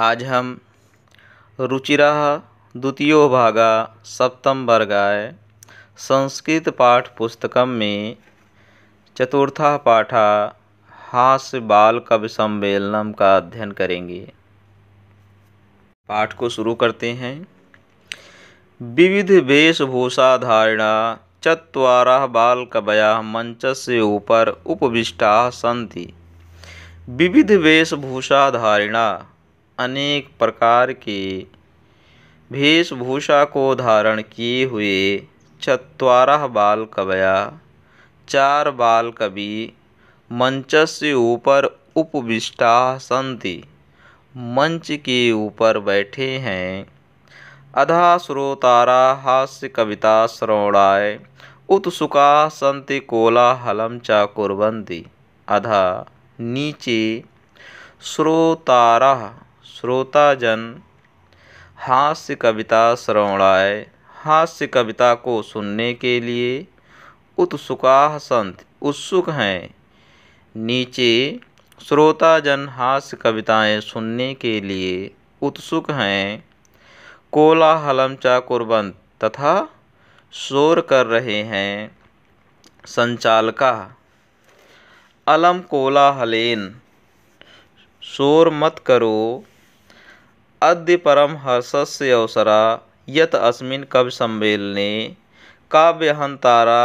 आज हम रुचिरः द्वितीयो भागः सप्तम वर्गाय संस्कृत पाठ पुस्तकम में चतुर्थः पाठः हास्य बाल कवि सम्मेलनम का अध्ययन करेंगे। पाठ को शुरू करते हैं। विविध वेशभूषा धारिणा चत्वारः बालकवयः मंचस्य ऊपर उपविष्टाः सन्ति। विविध वेशभूषा धारिणा अनेक प्रकार के वेशभूषा को धारण किए हुए चत्वारः बालकवयः चार बाल कवि मंचस्य ऊपर उपविष्टाः सन्ति मंच के ऊपर बैठे हैं। अधः श्रोतारा हास्य कविता श्रवणाय उत्सुकाः सन्ति कोलाहलं च कुर्वन्ति। अधः नीचे श्रोतारः श्रोताजन हास्य कविता श्रवणाय हास्य कविता को सुनने के लिए उत्सुकाः सन्ति उत्सुक हैं। नीचे श्रोताजन हास्य कविताएं सुनने के लिए उत्सुक हैं। कोलाहलं च कुर्वन्ति तथा शोर कर रहे हैं। संचालकः अलम कोलाहलेन शोर मत करो। अद्य परम हर्षस्य अवसरा यत् अस्मिन् कवि सम्मेलने काव्यहन्तारा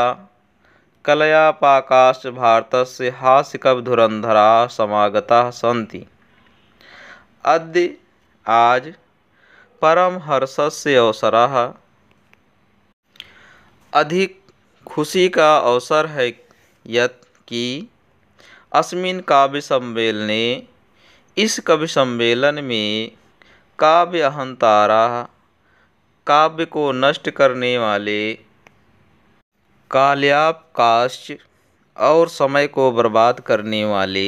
कलयापाकाश्च भारतस्य हास्यकविधुरन्धराः समागताः सन्ति। अद्य आज परम हर्षस्य अवसरः अधिक खुशी का अवसर है यत् कि अस्मिन् काव्य सम्मेलने इस कवि सम्मेलन में काव्य अहंतारा काव्य को नष्ट करने वाले काल्यापकाश्च और समय को बर्बाद करने वाले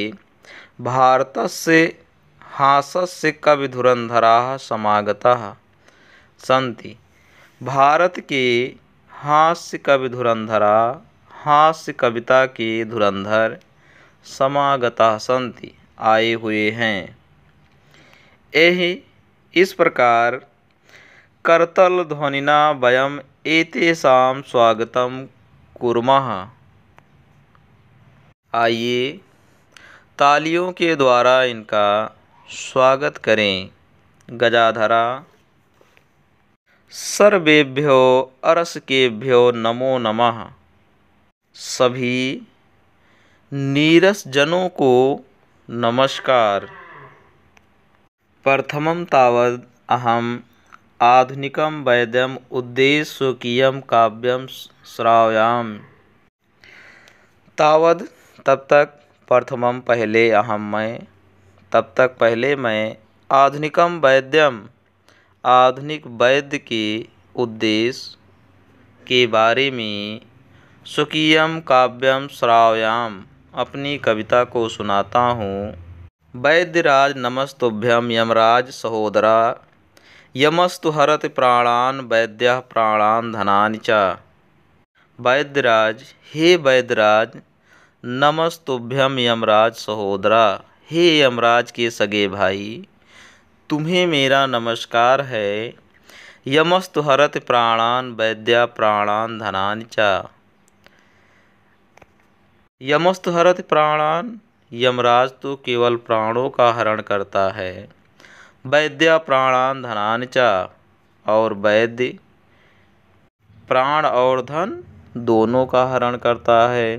भारतस्य हास्य कविधुरन्धराः समागताः सन्ति। भारत के हास्य कविधुरन्धरा हास्य कविता के धुरंधर समागताः सन्ति आए हुए हैं। एहि इस प्रकार करतल ध्वनिना वयम् एतेषां स्वागतं कुर्मः। आइए तालियों के द्वारा इनका स्वागत करें। गजाधरा सर्वेभ्यो अरसकेभ्यो नमो नमः। सभी नीरस जनों को नमस्कार। प्रथमं तावद् अहम् आधुनिकं वैद्यम् उद्देश्य स्वकीयं काव्यं श्रावयामि। तावद् तब तक प्रथमं पहले मैं आधुनिकं वैद्यम आधुनिक वैद्य के उद्देश्य के बारे में स्वकीयं काव्यं श्रावयामि अपनी कविता को सुनाता हूँ। वैद्यराज नमस्तुभ्यं यमराज सहोदरा यमस्तु हरति प्राणान् वैद्यः प्राणान् धनानि च। वैद्यराज हे वैद्यराज नमस्तुभ्यं यमराज सहोदरा हे यमराज के सगे भाई तुम्हें मेरा नमस्कार है। यमस्तु हरति प्राणान् वैद्यः प्राणान् धनानि च। यमस्तु हरति प्राणान् यमराज तो केवल प्राणों का हरण करता है। वैद्य प्राणान् धनानि च और वैद्य प्राण और धन दोनों का हरण करता है।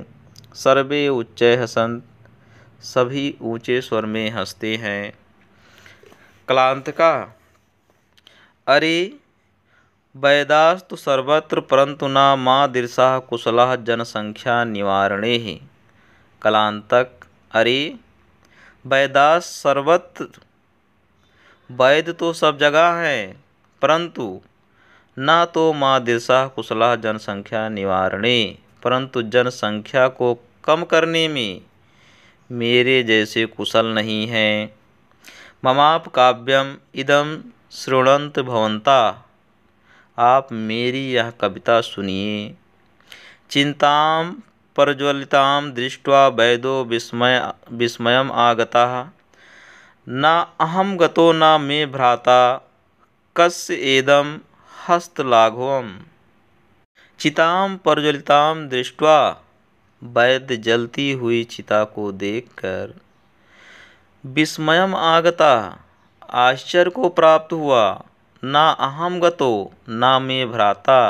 सर्वे उच्चै हसन्त सभी ऊंचे स्वर में हंसते हैं। क्लांत का अरे वैदास्तु सर्वत्र परंतु न मादृशः कुशलः जनसंख्या निवारणे। कलांतक अरे वैदास सर्वत्र वैद्य तो सब जगह है परंतु न तो मादृशः कुशलः जनसंख्या निवारणे परंतु जनसंख्या को कम करने में मेरे जैसे कुशल नहीं हैं। ममाप काव्यम इदं शृण्वन्तु भवन्तः आप मेरी यह कविता सुनिए। चिंतां प्रज्वलितां दृष्ट्वा वैदो विस्मयम् आगतः न अहं गतो न मे भ्राता कस्य एदं हस्तलाघवम्। चितां प्रज्वलितां दृष्ट्वा, वैद्य जलती हुई चिता को देखकर विस्मयम् आगता, आश्चर्य को प्राप्त हुआ। न अहं गतो न मे भ्राता,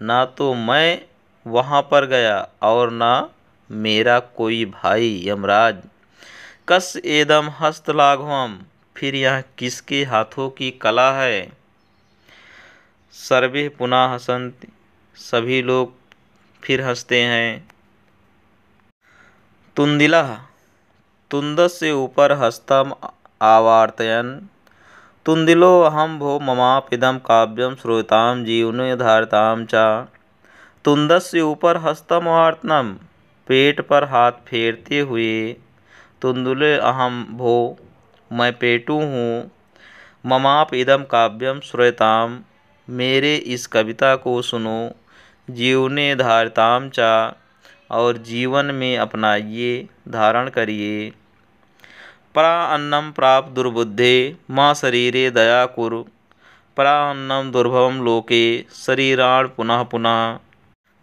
न तो मैं वहाँ पर गया और न मेरा कोई भाई यमराज। कस्य एदम हस्तलाघवम्, फिर यह किसके हाथों की कला है। सर्वे पुनः हसन्ति, सभी लोग फिर हंसते हैं। तुन्दिलः, तुन्दस्य ऊपर हस्तम आवर्तयन्, तुन्दिलो अहं भो ममापिदं काव्यं श्रूयतां जीवने धारतां च। तुन्दस्य ऊपर हस्तम आवर्तनम, पेट पर हाथ फेरते हुए, तुन्दुले अहं भो, मैं पेटू हूँ, ममाप इदम काव्यम श्रूयताम, मेरे इस कविता को सुनो, जीवने धारताम चा, और जीवन में अपनाइए, धारण करिए। परा अन्नम प्राप्त दुर्बुद्धे माँ शरीरे दया कुरु, परा अन्नम दुर्भवम लोके शरीराण पुनः पुनः।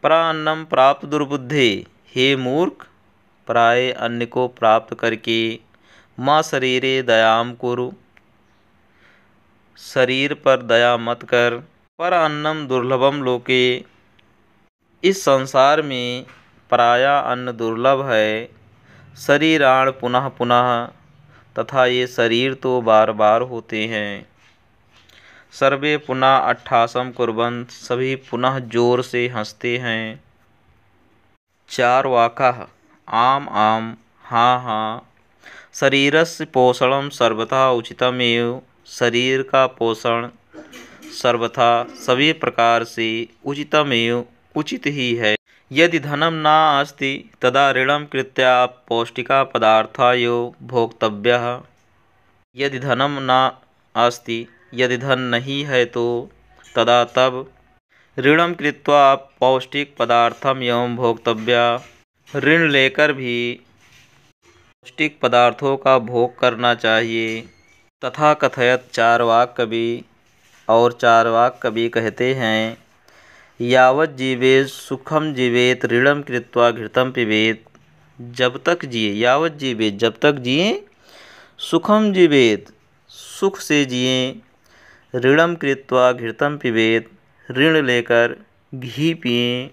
परा अन्नम प्राप्त दुर्बुद्धे, हे मूर्ख, पराये अन्न को प्राप्त करके माँ शरीरे दयाम कुरु, शरीर पर दया मत कर। पर अन्नम दुर्लभम लोके, इस संसार में पराया अन्न दुर्लभ है। शरीराण पुनः पुनः, तथा ये शरीर तो बार बार होते हैं। सर्वे पुनः अट्ठासम कुर्वन्त, सभी पुनः जोर से हंसते हैं। चार्वाकाः, आम आम, हाँ हाँ। शरीरस्य पोषणम सर्वथा उचितमेव, शरीर का पोषण सर्वथा सभी प्रकार से उचितमेव उचित ही है। यदि धनम नास्ति तदा ऋणम कृत्या पौष्टिका पदार्थायो भोक्तव्यः। यदि धनम नास्ति, यदि धन नहीं है तो तदा तब ऋणम कृत्वा पौष्टिक पदार्थम एवं भोक्तव्या, ऋण लेकर भी पौष्टिक पदार्थों का भोग करना चाहिए। तथा कथयत चार्वाक कवि, और चार्वाक कवि कहते हैं, यावत जीवेत सुखम जीवेत ऋणम कृत्वा घृतम पिबेत। जब तक जिए, यावत जीवेत, जब तक जिए, सुखम जीवेत, सुख से जिए, ऋणम कृत्वा घृतम पिबेत, ऋण लेकर घी पिए।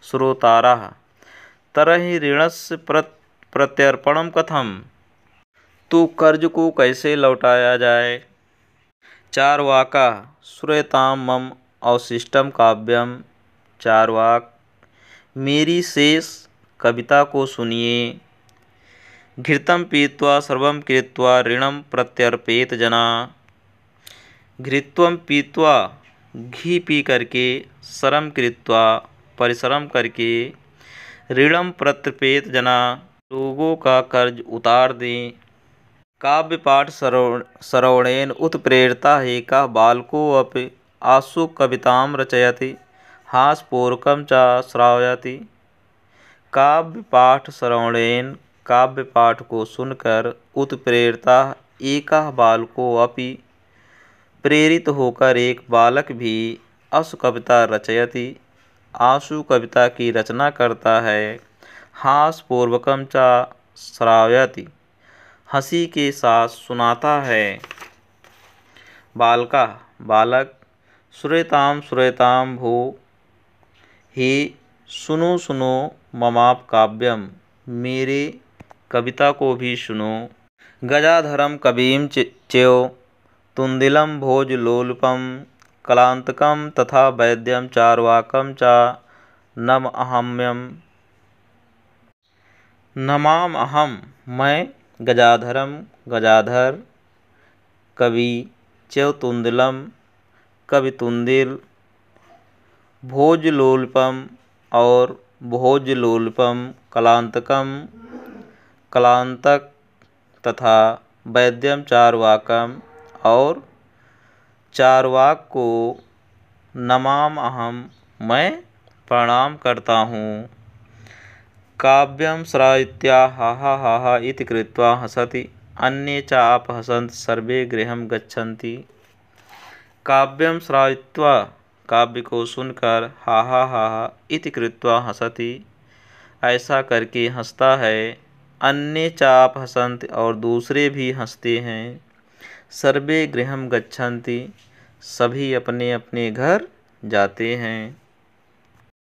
श्रोतारः, तरहि ऋणस्य प्रत्यर्पणम कथम, तो कर्ज को कैसे लौटाया जाए। चार्वाका, श्रूयताम मम अवशिष्टम काव्यम। चार्वाक, मेरी शेष कविता को सुनिए। घृतम पीत्वा सर्वम कृत्वा ऋणम प्रत्यर्पेत जना। घृत्वम पीत्वा, घी पी करके, सरम कृत्वा, परिश्रम करके, ऋणम प्रत्यर्पेत जना, लोगों का कर्ज उतार दें। काव्य पाठ श्रवणेन उत्प्रेरिता एका बालको अपि आशु कवितां रचयति, हास्यपूर्वकं च श्रावयति। काव्य पाठ श्रवणेन, काव्य पाठ को सुनकर, उत्प्रेरिता एका बालको अपि, प्रेरित होकर एक बालक भी, आशु कविता रचयति, आशु कविता की रचना करता है। हास्यपूर्वकं च श्रावयति, हंसी के साथ सुनाता है। बालका, बालक, श्रूयताम श्रूयताम भो, हे सुनो सुनो, ममाप काव्यम, मेरे कविता को भी सुनो। गजाधरम कविम च्यो, तुन्दिलम भोजलोलुपम, कलांतकम तथा वैद्यम चार्वाकम च नमाम्यहम्। नमाम्यहम्, मैं गजाधरम, गजाधर, कवि च्यवतुन्दिलम, कवि तुन्दिल, भोजलोलुपम, और भोजलोलुपम, कलांतकम, कलांतक, तथा वैद्यम चार्वाकम, और चार्वाक को नमाम्यहम्, मैं प्रणाम करता हूँ। काव्यम श्रावयित्वा हा हा हा हा इति कृत्वा हसति। अन्ये चापहसन्ति सर्वे गृहं गच्छन्ति। काव्यं श्रावयित्वा काव्य को सुनकर हा हा हा हा इति कृत्वा हंसति, ऐसा करके हंसता है। अन्ये चापहसन्ति और दूसरे भी हंसते हैं। सर्वे गृहं गच्छन्ति सभी अपने अपने घर जाते हैं।